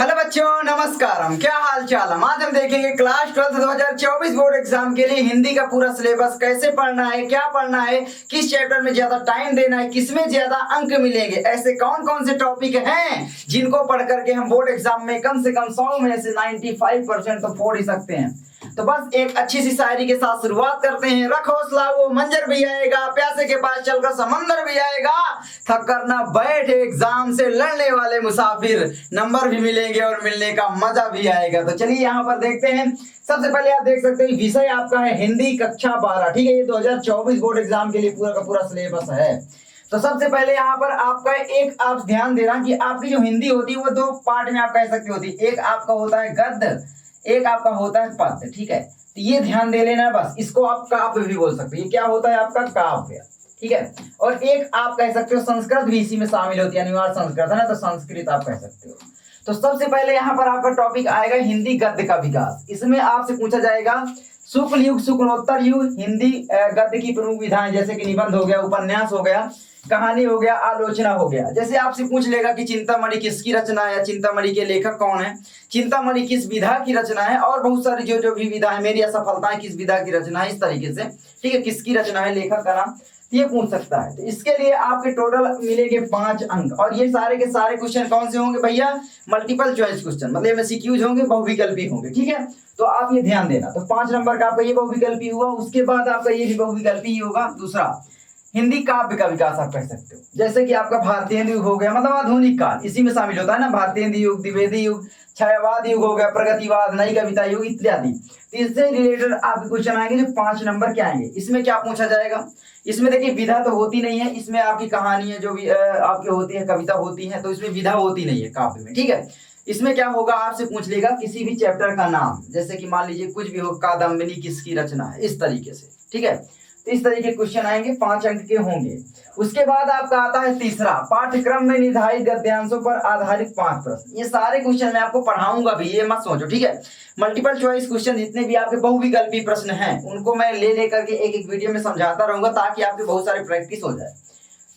Hello बच्चों, नमस्कार। क्या हाल चाल है। आज हम देखेंगे क्लास 12 2024 बोर्ड एग्जाम के लिए हिंदी का पूरा सिलेबस कैसे पढ़ना है, क्या पढ़ना है, किस चैप्टर में ज्यादा टाइम देना है, किसमें ज्यादा अंक मिलेंगे, ऐसे कौन कौन से टॉपिक हैं जिनको पढ़ करके हम बोर्ड एग्जाम में कम से कम 100 में से 95% तो फोड़ ही सकते हैं। तो बस एक अच्छी सी शायरी के साथ शुरुआत करते हैं। रख हौसला, वो मंजर भी आएगा, प्यासे के पास चलकर समंदर भी आएगा, थक कर ना बैठ एग्जाम से लड़ने वाले मुसाफिर, नंबर भी मिलेंगे और मिलने का मजा भी आएगा। तो चलिए यहाँ पर देखते हैं। सबसे पहले आप देख सकते हैं विषय आपका है हिंदी कक्षा 12। ठीक है, ये 2024 बोर्ड एग्जाम के लिए पूरा का पूरा सिलेबस है। तो सबसे पहले यहाँ पर आपका एक आप ध्यान देना कि आपकी जो हिंदी होती है वो दो पार्ट में आप कह सकते होती है। एक आपका होता है गद्य, एक आपका होता है पद्य। ठीक है, तो ये ध्यान दे लेना। बस इसको आप काव्य भी बोल सकते हैं। ये क्या होता है आपका काव्य। ठीक है, और एक आप कह सकते हो संस्कृत भी इसी में शामिल होती है, अनिवार्य संस्कृत है ना, तो संस्कृत आप कह सकते हो। तो सबसे पहले यहाँ पर आपका टॉपिक आएगा हिंदी गद्य का विकास। इसमें आपसे पूछा जाएगा शुक्ल युग, शुक्लोत्तर युग, हिंदी गद्य की प्रमुख विधाएं, जैसे कि निबंध हो गया, उपन्यास हो गया, कहानी हो गया, आलोचना हो गया। जैसे आपसे पूछ लेगा कि चिंतामणि किसकी रचना है या चिंतामणि के लेखक कौन है, चिंतामणि किस विधा की रचना है, और बहुत सारी जो जो भी विधा है, मेरी असफलताएं किस विधा की रचना है, इस तरीके से। ठीक है, किसकी रचना है, लेखक का नाम, ये पूछ सकता है। तो इसके लिए आपके टोटल मिलेंगे 5 अंक। और ये सारे के सारे क्वेश्चन कौन से होंगे भैया, मल्टीपल चॉइस क्वेश्चन, मतलब एमसीक्यूज होंगे, बहुविकल्पी होंगे। ठीक है, तो आप ये ध्यान देना। तो 5 नंबर का आपका ये बहुविकल्पी हुआ। उसके बाद आपका ये भी बहुविकल्पी होगा। दूसरा हिंदी काव्य का विकास आप कह सकते हो, जैसे कि आपका भारतीय युग हो गया, मतलब आधुनिक काल इसी में शामिल होता है ना। भारतीय युग, द्विवेदी युग, छायावाद युग हो गया, प्रगतिवाद, नई कविता युग इत्यादि। तो इससे रिलेटेड आपके क्वेश्चन आएंगे जो 5 नंबर के आएंगे। इसमें क्या पूछा जाएगा, इसमें देखिए विधा तो होती नहीं है, इसमें आपकी कहानी है जो भी आपकी होती है, कविता होती है, तो इसमें विधा होती नहीं है काव्य में। ठीक है, इसमें क्या होगा, आपसे पूछ लेगा किसी भी चैप्टर का नाम, जैसे कि मान लीजिए कुछ भी हो, कादम्बिनी किसकी रचना है, इस तरीके से। ठीक है, तो इस तरीके के क्वेश्चन आएंगे, 5 अंक के होंगे। उसके बाद आपका आता है तीसरा, पाठ्यक्रम में निर्धारित गद्यांशों पर आधारित 5 प्रश्न। ये सारे क्वेश्चन मैं आपको पढ़ाऊंगा भी, ये मत सोचो। ठीक है, मल्टीपल चॉइस क्वेश्चन जितने भी आपके बहुविकल्पी प्रश्न हैं उनको मैं ले लेकर के एक एक वीडियो में समझाता रहूंगा, ताकि आपके बहुत सारी प्रैक्टिस हो जाए।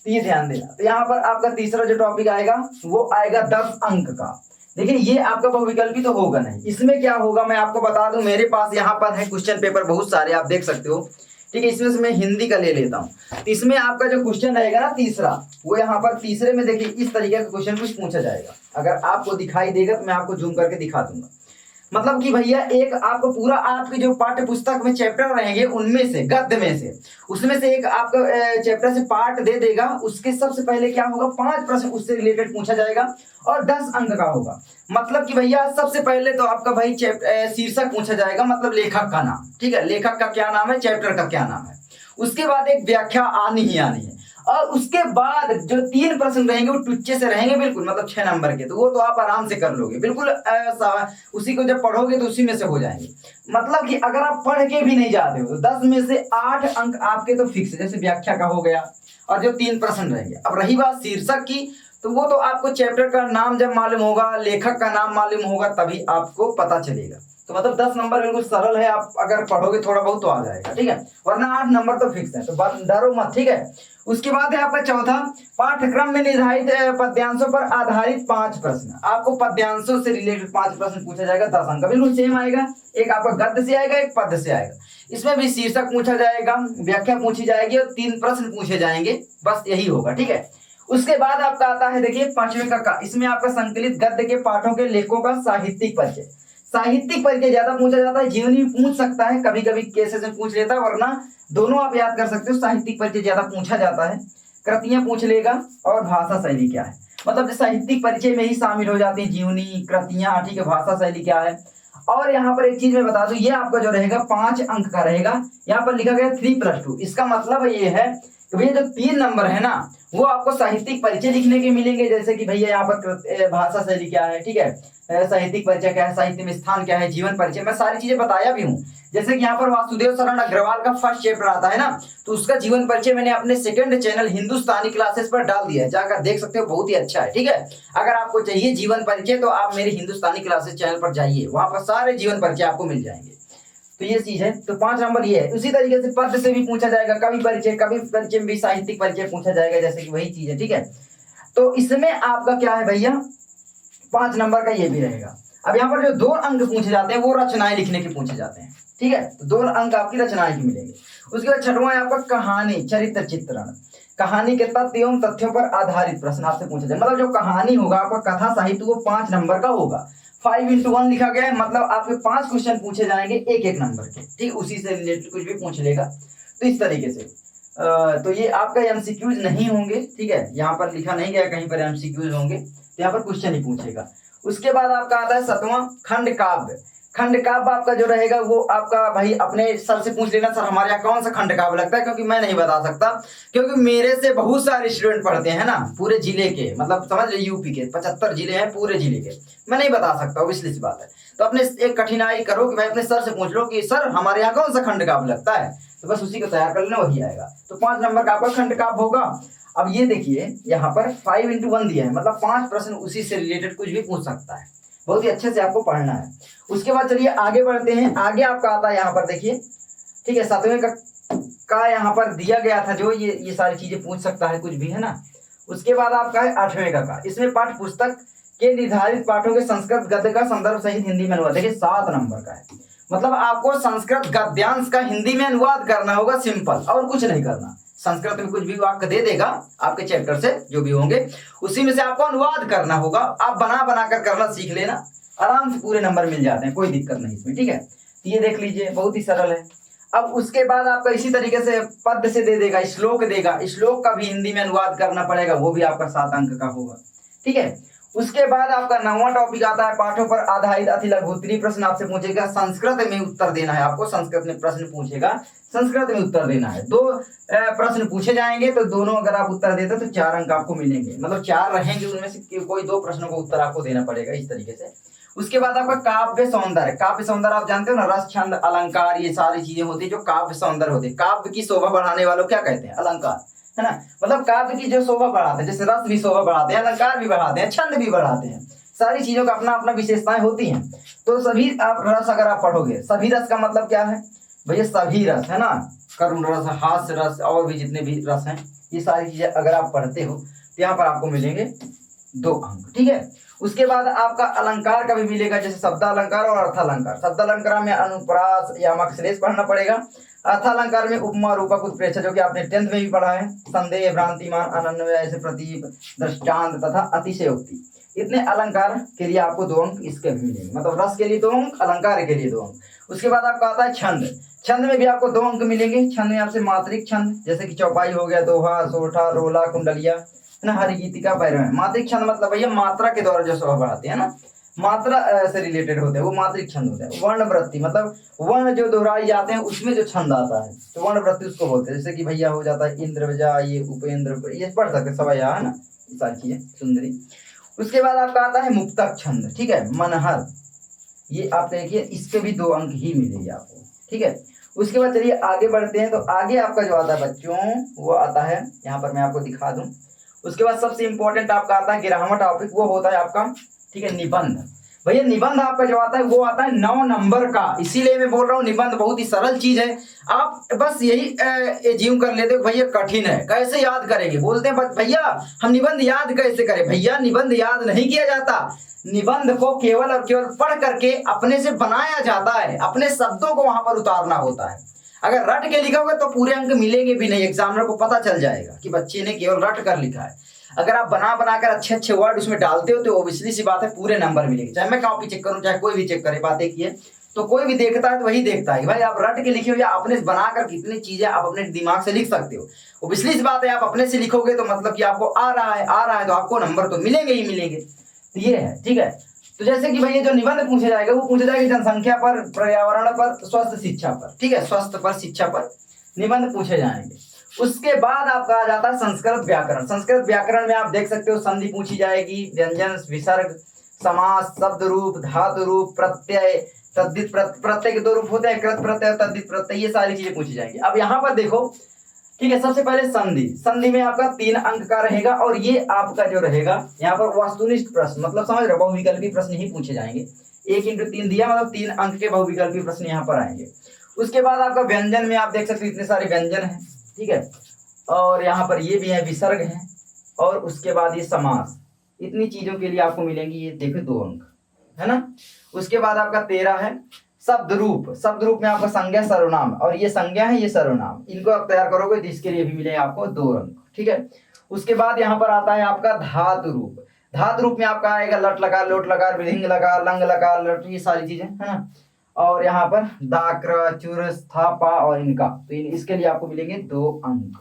तो ये ध्यान देना। तो यहाँ पर आपका तीसरा जो टॉपिक आएगा वो आएगा 10 अंक का। देखिए ये आपका बहुविकल्पी तो होगा नहीं। इसमें क्या होगा मैं आपको बता दूं, मेरे पास यहाँ पर है क्वेश्चन पेपर बहुत सारे, आप देख सकते हो। ठीक है, इसमें से मैं हिंदी का ले लेता हूँ। तो इसमें आपका जो क्वेश्चन रहेगा ना तीसरा, वो यहाँ पर तीसरे में देखिए इस तरीके का क्वेश्चन कुछ पूछा जाएगा। अगर आपको दिखाई देगा तो मैं आपको जूम करके दिखा दूंगा। मतलब कि भैया एक आपको पूरा आपकी जो पाठ्य पुस्तक में चैप्टर रहेंगे उनमें से, गद्य में से, उसमें से एक आपका चैप्टर से पार्ट दे देगा। उसके सबसे पहले क्या होगा, 5 प्रश्न उससे रिलेटेड पूछा जाएगा और 10 अंक का होगा। मतलब कि भैया सबसे पहले तो आपका भाई शीर्षक पूछा जाएगा, मतलब लेखक का नाम। ठीक है, लेखक का क्या नाम है, चैप्टर का क्या नाम है। उसके बाद एक व्याख्या आनी ही आनी है। और उसके बाद जो 3 प्रश्न रहेंगे वो टुच्चे से रहेंगे बिल्कुल, मतलब 6 नंबर के, तो वो तो आप आराम से कर लोगे बिल्कुल। उसी को जब पढ़ोगे तो उसी में से हो जाएंगे। मतलब कि अगर आप पढ़ के भी नहीं जाते हो तो 10 में से 8 अंक आपके तो फिक्स है, जैसे व्याख्या का हो गया और जो 3 प्रश्न रहेंगे। अब रही बात शीर्षक की, तो वो तो आपको चैप्टर का नाम जब मालूम होगा, लेखक का नाम मालूम होगा, तभी आपको पता चलेगा। तो मतलब 10 नंबर बिल्कुल सरल है, आप अगर पढ़ोगे थोड़ा बहुत तो आ जाएगा। ठीक है, वरना 8 नंबर तो फिक्स है, तो डरो मत। ठीक है, उसके बाद है आपका चौथा, पाठ्यक्रम में निर्धारित पद्यांशों पर आधारित 5 प्रश्न। आपको पद्यांशों से रिलेटेड 5 प्रश्न पूछा जाएगा, 10 अंक का, बिल्कुल सेम आएगा। एक आपका गद्य से आएगा, एक पद्य से आएगा। इसमें भी शीर्षक पूछा जाएगा, व्याख्या पूछी जाएगी और 3 प्रश्न पूछे जाएंगे, बस यही होगा। ठीक है, उसके बाद आपका आता है देखिए 5वें का, इसमें आपका संकलित गद्य के पाठों के लेखों का साहित्यिक परिचय। साहित्यिक परिचय ज्यादा पूछा जाता है, जीवनी भी पूछ सकता है, कभी कभी केसेस में पूछ लेता है, वरना दोनों आप याद कर सकते हो। साहित्यिक परिचय ज्यादा पूछा जाता है, कृतियां पूछ लेगा और भाषा शैली क्या है, मतलब साहित्यिक परिचय में ही शामिल हो जाती है जीवनी, कृतियां। ठीक है, भाषा शैली क्या है। और यहाँ पर एक चीज मैं बता दूं, ये आपका जो रहेगा 5 अंक का रहेगा। यहाँ पर लिखा गया 3+2, इसका मतलब ये है कि भैया जो 3 नंबर है ना वो आपको साहित्यिक परिचय लिखने के मिलेंगे, जैसे कि भैया यहाँ पर भाषा शैली क्या है। ठीक है, साहित्यिक परिचय क्या है, साहित्य में स्थान क्या है, जीवन परिचय, मैं सारी चीजें बताया भी हूँ। जैसे कि यहाँ पर वासुदेव शरण अग्रवाल का फर्स्ट चैप्टर आता है ना, तो उसका जीवन परिचय मैंने अपने सेकंड चैनल हिंदुस्तानी क्लासेस पर डाल दिया है, जाकर देख सकते हो, बहुत ही अच्छा है। ठीक है, अगर आपको चाहिए जीवन परिचय तो आप मेरे हिंदुस्तानी क्लासेस चैनल पर जाइए, वहां पर सारे जीवन परिचय आपको मिल जाएंगे। तो ये चीज है। तो 5 नंबर ये है। उसी तरीके से पद से भी पूछा जाएगा, कवि परिचय, कवि परिचय में भी साहित्यिक परिचय पूछा जाएगा, जैसे कि वही चीज है। ठीक है, तो इसमें आपका क्या है भैया, 5 नंबर का ये भी रहेगा। अब यहाँ पर जो 2 अंक पूछे जाते हैं वो रचनाएं लिखने के पूछे जाते हैं, ठीक है, तो 2 अंक आपकी रचनाएं की मिलेंगे। उसके बाद छठवां है आपका कहानी चरित्र चित्रण, कहानी के तथ्य एवं तथ्यों पर आधारित प्रश्न आपसे पूछे जाए, मतलब जो कहानी होगा आपका कथा साहित्य वो 5 नंबर का होगा। 5x1 लिखा गया है, मतलब आपके 5 क्वेश्चन पूछे जाएंगे एक एक नंबर के, ठीक, उसी से रिलेटेड कुछ भी पूछ लेगा। तो इस तरीके से तो ये आपका एमसीक्यूज नहीं होंगे, ठीक है, यहाँ पर लिखा नहीं गया कहीं पर एमसीक्यूज होंगे, तो यहाँ पर क्वेश्चन ही पूछेगा। उसके बाद आपका आता है 7वां खंड काव्य। खंड काव्य आपका जो रहेगा वो आपका भाई अपने सर से पूछ लेना, सर हमारे यहाँ कौन सा खंड काव्य लगता है, क्योंकि मैं नहीं बता सकता, क्योंकि मेरे से बहुत सारे स्टूडेंट पढ़ते हैं ना पूरे जिले के, मतलब समझ लो यूपी के 75 जिले हैं पूरे जिले के, मैं नहीं बता सकता हूँ, इसलिए बात है। तो अपने एक कठिनाई करो कि भाई अपने सर से पूछ लो कि सर हमारे यहाँ कौन सा खंड काव्य लगता है, तो बस उसी को तैयार कर लेना, वही आएगा। तो 5 नंबर का आपका खंड काव्य होगा। अब ये देखिए यहाँ पर 5x1 दिया है, मतलब 5 प्रश्न उसी से रिलेटेड कुछ भी पूछ सकता है, बहुत ही अच्छे से आपको पढ़ना है। उसके बाद चलिए आगे बढ़ते हैं, आगे आपका आता है यहाँ पर देखिए, ठीक है, 7वें का यहाँ पर दिया गया था जो ये सारी चीजें पूछ सकता है कुछ भी, है ना। उसके बाद आपका है 8वें का इसमें पाठ्य पुस्तक के निर्धारित पाठों के संस्कृत गद्य का संदर्भ सहित हिंदी में अनुवाद, देखिए 7 नंबर का है, मतलब आपको संस्कृत गद्यांश का हिंदी में अनुवाद करना होगा, सिंपल, और कुछ नहीं करना। संस्कृत में कुछ भी वाक्य दे देगा आपके चैप्टर से जो भी होंगे, उसी में से आपको अनुवाद करना होगा, आप बना बना कर करना सीख लेना, आराम से पूरे नंबर मिल जाते हैं, कोई दिक्कत नहीं इसमें, ठीक है। तो ये देख लीजिए बहुत ही सरल है। अब उसके बाद आपका इसी तरीके से पद से दे देगा, श्लोक देगा, श्लोक का भी हिंदी में अनुवाद करना पड़ेगा, वो भी आपका 7 अंक का होगा, ठीक है। उसके बाद आपका 9वां टॉपिक आता है पाठों पर आधारित अति लघुत्तरीय प्रश्न आपसे पूछेगा, संस्कृत में उत्तर देना है आपको, संस्कृत में प्रश्न पूछेगा, संस्कृत में उत्तर देना है। 2 प्रश्न पूछे जाएंगे, तो दोनों अगर आप उत्तर देते तो 4 अंक आपको मिलेंगे, मतलब 4 रहेंगे, उनमें से कोई 2 प्रश्नों को उत्तर आपको देना पड़ेगा, इस तरीके से। उसके बाद आपका काव्य सौंदर्य, काव्य सौंदर्य आप जानते हो ना, रस छंद अलंकार, ये सारी चीजें होती है जो काव्य सौंदर्य होती है। काव्य की शोभा बढ़ाने वालों क्या कहते हैं, अलंकार, है ना, मतलब काव्य की जो शोभा बढ़ाते हैं, जैसे रस भी शोभा बढ़ाते हैं, अलंकार भी बढ़ाते हैं, छंद भी बढ़ाते हैं, सारी चीजों का अपना अपना विशेषताएं होती हैं। तो सभी आप रस अगर आप पढ़ोगे, सभी रस का मतलब क्या है भैया, सभी रस, है ना, करुण रस, हास्य रस, और भी जितने भी रस हैं, ये सारी चीजें अगर आप पढ़ते हो तो यहाँ पर आपको मिलेंगे 2 अंक, ठीक है। उसके बाद आपका अलंकार का भी मिलेगा, जैसे शब्दालंकार और अर्थालंकार। शब्दालंकार में अनुप्रास यमक श्लेष पढ़ना पड़ेगा, अर्थालंकार में उपमा रूपक उत्प्रेक्षा, जो कि आपने 10th में भी पढ़ा है, संदेह भ्रांतिमान अनन्वय ऐसे प्रतीक दृष्टांत तथा अतिशयोक्ति। इतने अलंकार के लिए आपको 2 अंक इसके भी मिलेंगे, मतलब रस के लिए 2 अंक, अलंकार के लिए 2 अंक। उसके बाद आपका आता है छंद, छंद में भी आपको 2 अंक मिलेंगे। छंद में आपसे मात्रिक छंद, जैसे कि चौपाई हो गया, दोहा, सोठा, रोला, कुंडलिया, है ना, हरि गीतिका, पैरव। मात्रिक छंद मतलब भैया मात्रा के द्वारा जो शोभा बढ़ाते हैं ना, मात्रा से रिलेटेड होते हैं, वो मात्रिक छंद होते हैं। वर्ण वृत्ति मतलब वर्ण जो दोहराई जाते हैं उसमें जो छंद आता है, तो वर्ण वृत्ति उसको बोलते हैं। जैसे कि भैया हो जाता है इंद्र विजा, ये उपेंद्र, ये पढ़ सकते सवैया, है ना, ये सारी चीजें, सुंदरी। उसके बाद आपका आता है मुक्तक छंद, ठीक है, मनहर, ये आप देखिए इसके भी 2 अंक ही मिलेंगे आपको, ठीक है। उसके बाद चलिए आगे बढ़ते हैं, तो आगे आपका जो आता है बच्चों वो आता है, यहाँ पर मैं आपको दिखा दूं। उसके बाद सबसे इंपॉर्टेंट आपका आता है 11वां टॉपिक, वो होता है आपका, ठीक है, निबंध। भैया निबंध आपका जो आता है वो आता है 9 नंबर का, इसीलिए मैं बोल रहा हूँ निबंध बहुत ही सरल चीज है। आप बस यही एज्यूम कर लेते हो भैया कठिन है, कैसे याद करेंगे, बोलते हैं भैया हम निबंध याद कैसे करें। भैया निबंध याद नहीं किया जाता, निबंध को केवल और केवल पढ़ करके अपने से बनाया जाता है, अपने शब्दों को वहां पर उतारना होता है। अगर रट के लिखोगे तो पूरे अंक मिलेंगे भी नहीं, एग्जामिनर को पता चल जाएगा कि बच्चे ने केवल रट कर लिखा है। अगर आप बना बना कर अच्छे अच्छे वर्ड उसमें डालते हो तो ओबियसली सी बात है पूरे नंबर मिलेंगे, चाहे मैं कॉपी चेक करूं चाहे कोई भी चेक करे। बात एक ही है, तो कोई भी देखता है तो वही देखता है कि भाई आप रट के लिखे हो या अपने से बनाकर कितनी चीजें आप अपने दिमाग से लिख सकते हो। ओबियसली सी बात है आप अपने से लिखोगे तो मतलब कि आपको आ रहा है तो आपको नंबर तो मिलेंगे ही मिलेंगे। तो ये है, ठीक है। तो जैसे कि भैया जो निबंध पूछे जाएगा वो पूछा जाएगा जनसंख्या पर, पर्यावरण पर, स्वस्थ शिक्षा पर, ठीक है, स्वस्थ पर, शिक्षा पर निबंध पूछे जाएंगे। उसके बाद आपका आ जाता है संस्कृत व्याकरण। संस्कृत व्याकरण में आप देख सकते हो संधि पूछी जाएगी, व्यंजन, विसर्ग, समास, शब्द रूप, धातु रूप, प्रत्यय, तद्धित प्रत्यय के 2 रूप होते हैं, कृत प्रत्यय और तद्धित प्रत्यय, ये सारी चीजें पूछी जाएंगी। अब यहाँ पर देखो, ठीक है, सबसे पहले संधि, संधि में आपका 3 अंक का रहेगा और ये आपका जो रहेगा यहाँ पर वस्तुनिष्ठ प्रश्न, मतलब समझ रहे हो, बहुविकल्पी प्रश्न ही पूछे जाएंगे। 1 × 3 दिया, मतलब 3 अंक के बहुविकल्पी प्रश्न यहाँ पर आएंगे। उसके बाद आपका व्यंजन में आप देख सकते हो इतने सारे व्यंजन हैं, ठीक है, और यहाँ पर ये भी है, विसर्ग है, और उसके बाद ये समास, इतनी चीजों के लिए आपको मिलेंगी ये देखो 2 अंक, है ना। उसके बाद आपका 13 है शब्द रूप। शब्द रूप में आपका संज्ञा सर्वनाम, और ये संज्ञा है ये सर्वनाम, इनको आप तैयार करोगे तो इसके लिए भी मिलेगा आपको 2 अंक, ठीक है। उसके बाद यहाँ पर आता है आपका धातु रूप। धातु रूप में आपका आएगा लट लकार, लोट लकार, विधिंग लकार, लंग लकार, लट, ये सारी चीजें, है ना। और यहाँ पर दाक्र, चुर, स्थापा और इनका, तो इसके लिए आपको मिलेंगे 2 अंक।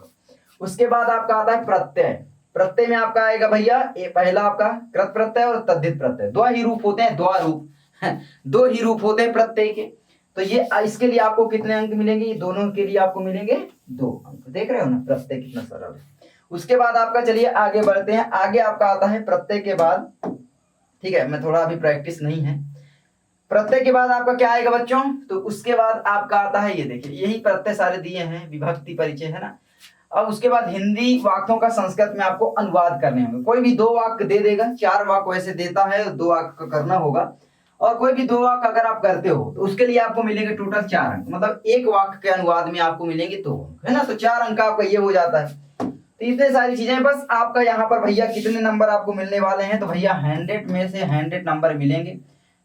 उसके बाद आपका आता है प्रत्यय। प्रत्यय में आपका आएगा भैया ये पहला आपका कृत प्रत्यय और तद्धित प्रत्यय, 2 ही रूप होते हैं, 2 रूप 2 ही रूप होते हैं प्रत्यय के। तो ये इसके लिए आपको कितने अंक मिलेंगे, ये दोनों के लिए आपको मिलेंगे 2 अंक। देख रहे हो ना प्रत्यय कितना सरल है। उसके बाद आपका चलिए आगे बढ़ते हैं। आगे आपका आता है प्रत्यय के बाद, ठीक है, मैं थोड़ा अभी प्रैक्टिस नहीं है। प्रत्यय के बाद आपका क्या आएगा बच्चों, तो उसके बाद आपका आता है ये देखिए, यही प्रत्यय सारे दिए हैं, विभक्ति परिचय, है ना। अब उसके बाद हिंदी वाक्यों का संस्कृत में आपको अनुवाद करने होंगे। कोई भी 2 वाक्य दे देगा, 4 वाक्य वैसे देता है, 2 वाक्य का करना होगा। और कोई भी 2 वाक्य अगर आप करते हो तो उसके लिए आपको मिलेंगे टोटल 4 अंक, मतलब 1 वाक्य के अनुवाद में आपको मिलेंगे 2 अंक, है ना। तो 4 अंक आपका ये हो जाता है। तो इतने सारी चीजें, बस आपका यहाँ पर भैया कितने नंबर आपको मिलने वाले हैं, तो भैया 100 में से 100 नंबर मिलेंगे।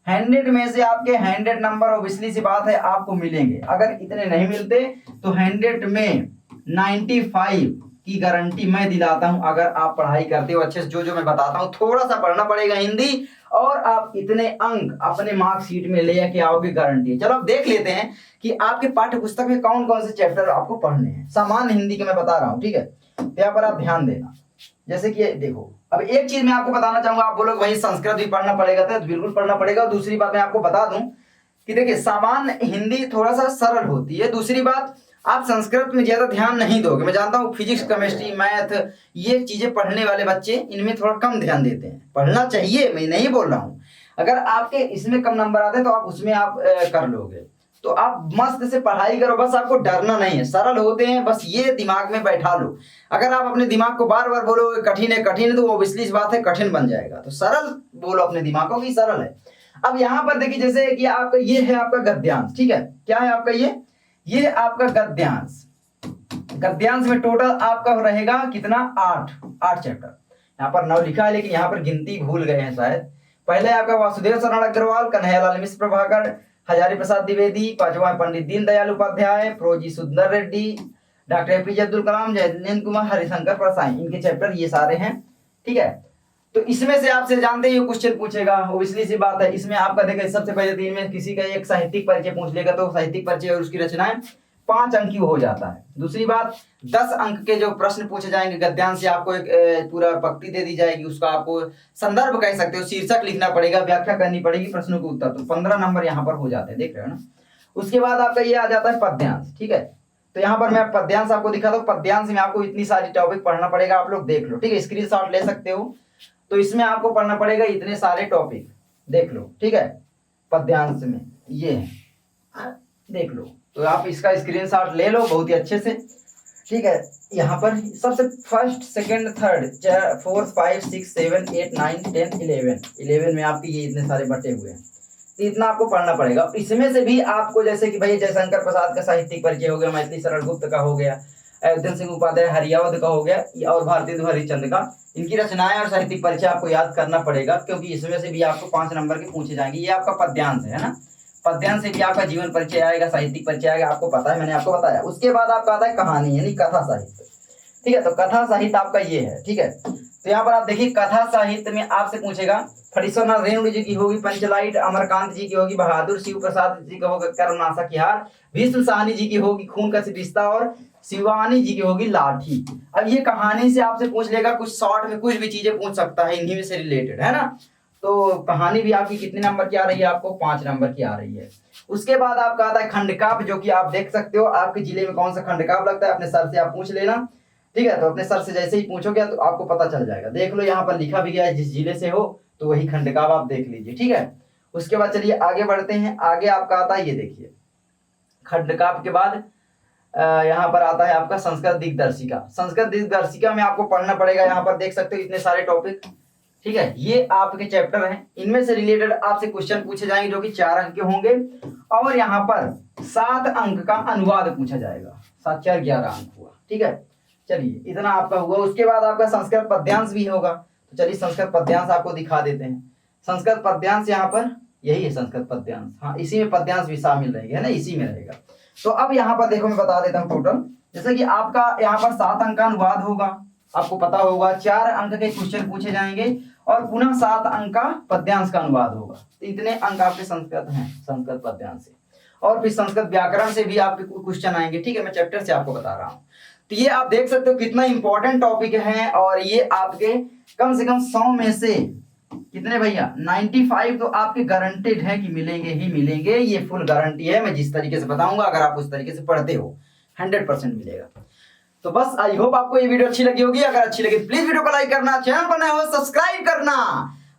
100 में से आपके 100 नंबर ऑब्वियसली सी बात है आपको मिलेंगे। अगर इतने नहीं मिलते तो 100 में 95 की गारंटी मैं दिलाता हूं। अगर आप पढ़ाई करते हो अच्छे से, जो मैं बताता हूं, थोड़ा सा पढ़ना पड़ेगा हिंदी, और आप इतने अंक अपने मार्कशीट में ले के आओगे, गारंटी है। चलो अब देख लेते हैं कि आपके पाठ्य पुस्तक में कौन कौन से चैप्टर आपको पढ़ने हैं, सामान्य हिंदी के मैं बता रहा हूं, ठीक है। तो यहाँ पर आप ध्यान देना, जैसे कि देखो, अब एक चीज मैं आपको बताना चाहूंगा, आप बोलोगे भाई संस्कृत भी पढ़ना पड़ेगा, तो बिल्कुल पढ़ना पड़ेगा। और दूसरी बात मैं आपको बता दूं कि देखिए सामान्य हिंदी थोड़ा सा सरल होती है। दूसरी बात, आप संस्कृत में ज्यादा ध्यान नहीं दोगे, मैं जानता हूँ फिजिक्स, केमिस्ट्री, मैथ, ये चीजें पढ़ने वाले बच्चे इनमें थोड़ा कम ध्यान देते हैं। पढ़ना चाहिए, मैं नहीं बोल रहा हूँ, अगर आपके इसमें कम नंबर आते हैं तो आप उसमें आप कर लोगे। तो आप मस्त से पढ़ाई करो, बस आपको डरना नहीं है, सरल होते हैं, बस ये दिमाग में बैठा लो। अगर आप अपने दिमाग को बार बार बोलोगे कठिन है कठिन है, तो वो ऑब्वियसली इस बात है कठिन बन जाएगा। तो सरल बोलो अपने दिमाग को कि सरल है। अब यहाँ पर देखिए, जैसे कि आपका ये है आपका गद्यांश, ठीक है, क्या है आपका ये आपका गद्यांश। गद्यांश में टोटल आपका रहेगा कितना, 8 चैप्टर। यहाँ पर 9 लिखा है, लेकिन यहाँ पर गिनती भूल गए हैं शायद। पहले आपका वासुदेव शरण अग्रवाल, कन्हैयालाल मिश्र प्रभाकर, हजारी प्रसाद द्विवेदी, 5वां पंडित दीनदयाल उपाध्याय, प्रोजी सुंदर रेड्डी, डॉक्टर एपीजे अब्दुल कलाम, जयेंद्र कुमार, हरिशंकर प्रसाद, इनके चैप्टर ये सारे हैं, ठीक है। तो इसमें से आपसे जानते ही क्वेश्चन पूछेगा, ऑब्वियसली सी बात है। इसमें आपका देखिए सबसे पहले 3 में किसी का एक साहित्यिक परिचय पूछ लेगा, तो साहित्यिक परिचय और उसकी रचनाएं 5 अंक की हो जाता है। दूसरी बात, 10 अंक के जो प्रश्न पूछे जाएंगे गद्यांश से, आपको एक पूरा पंक्ति दे दी जाएगी, उसका आपको संदर्भ कह सकते हो, शीर्षक लिखना पड़ेगा, व्याख्या करनी पड़ेगी, प्रश्नों के उत्तर, तो 15 नंबर यहाँ पर हो जाते हैं, देख रहे हो ना। उसके बाद आपका ये आ जाता है पद्यांश, ठीक है। तो यहाँ पर मैं पद्यांश आपको दिखा दूं। पद्यांश में आपको इतनी सारी टॉपिक पढ़ना पड़ेगा, आप लोग देख लो, ठीक है, स्क्रीनशॉट ले सकते हो। तो इसमें आपको पढ़ना पड़ेगा इतने सारे टॉपिक, देख लो, ठीक है। पद्यांश में ये है, देख लो, तो आप इसका स्क्रीनशॉट ले लो बहुत ही अच्छे से, ठीक है। यहाँ पर सबसे फर्स्ट, सेकंड, थर्ड, 4, 5, 6, 7, 8, 9, 10, 11 में आपके ये इतने सारे बटे हुए हैं। तो इतना आपको पढ़ना पड़ेगा। इसमें से भी आपको, जैसे कि भाई जयशंकर प्रसाद का साहित्यिक परिचय हो गया, मैथिली शरण गुप्त का हो गया, अयोध्या सिंह उपाध्याय हरियावत का हो गया, और भारतेंदु हरिश्चंद्र का, इनकी रचनाएं और साहित्यिक परिचय आपको याद करना पड़ेगा, क्योंकि इसमें से भी आपको 5 नंबर के पूछे जाएंगे। ये आपका पद्यांश है ना, पद्यांश से भी आपका जीवन परिचय आएगा, साहित्यिक परिचय आएगा, आपको पता है, मैंने आपको बताया। उसके बाद आपका आता है कहानी यानी कथा साहित्य, ठीक है। तो कथा साहित्य आपका ये है, ठीक है। तो यहाँ पर आप देखिए कथा साहित्य में आपसे पूछेगा, फणीश्वरनाथ रेणु जी की होगी पंचलाइट, अमरकांत जी की होगी बहादुर, शिव प्रसाद जी का होगा कर्मनाशक हार, भीष्म साहनी जी की होगी खून का रिश्ता, और शिवानी जी की होगी लाठी। अब ये कहानी से आपसे पूछ लेगा, कुछ शॉर्ट में कुछ भी चीजें पूछ सकता है हिंदी में से रिलेटेड, है ना। तो कहानी भी आपकी कितने नंबर की आ रही है, आपको 5 नंबर की आ रही है। उसके बाद आपका आता है खंडकाव्य, जो कि आप देख सकते हो आपके जिले में कौन सा खंडकाव्य लगता है, अपने सर से आप पूछ लेना, ठीक है। तो अपने सर से जैसे ही पूछोगे तो आपको पता चल जाएगा, देख लो यहाँ पर लिखा भी गया है, जिस जिले से हो तो वही खंडकाव्य आप देख लीजिए, ठीक है। उसके बाद चलिए आगे बढ़ते हैं। आगे आपका आता है ये देखिए, खंडकाव्य के बाद यहाँ पर आता है आपका संस्कृत दिग्दर्शिका। संस्कृत दिग्दर्शिका में आपको पढ़ना पड़ेगा, यहाँ पर देख सकते हो इतने सारे टॉपिक, ठीक है। ये आपके चैप्टर हैं, इनमें से रिलेटेड आपसे क्वेश्चन पूछे जाएंगे, जो कि 4 अंक के होंगे, और यहाँ पर 7 अंक का अनुवाद पूछा जाएगा। 7 4 11 अंक हुआ, ठीक है। चलिए इतना आपका हुआ। उसके बाद आपका संस्कृत पद्यांश भी होगा, तो चलिए संस्कृत पद्यांश आपको दिखा देते हैं। संस्कृत पद्यांश यहाँ पर यही है संस्कृत पद्यांश, हाँ इसी में पद्यांश भी शामिल रहेगा, है ना, इसी में रहेगा। तो अब यहाँ पर देखो मैं बता देता हूँ टोटल, जैसे कि आपका यहाँ पर 7 अंक का अनुवाद होगा, आपको पता होगा 4 अंक के क्वेश्चन पूछे जाएंगे और पुनः 7 अंक का पद्यांश का अनुवाद होगा। तो इतने अंक आपके संस्कृत हैं, संस्कृत पद्यांश से। और फिर संस्कृत व्याकरण से भी आपके क्वेश्चन आएंगे, ठीक है, मैं चैप्टर से आपको बता रहा हूँ। तो ये आप देख सकते हो कितना इंपॉर्टेंट टॉपिक है, और ये आपके कम से कम 100 में से कितने भैया 95 तो आपके गारंटेड है कि मिलेंगे ही मिलेंगे, ये फुल गारंटी है। मैं जिस तरीके से बताऊंगा अगर आप उस तरीके से पढ़ते हो 100% मिलेगा। तो बस आई होप आपको ये वीडियो अच्छी लगी होगी। अगर अच्छी लगी प्लीज वीडियो को लाइक करना, चैनल पर नए हो सब्सक्राइब करना,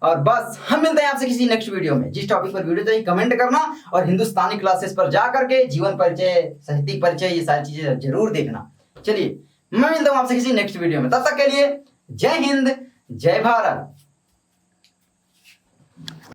और बस हम मिलते हैं आपसे किसी नेक्स्ट वीडियो में। जिस टॉपिक पर वीडियो चाहिए कमेंट करना, और हिंदुस्तानी क्लासेस पर जा करके जीवन परिचय, साहित्यिक परिचय, ये सारी चीजें जरूर देखना। चलिए मैं मिलता हूं आपसे किसी नेक्स्ट वीडियो में, तब तक के लिए जय हिंद, जय भारत।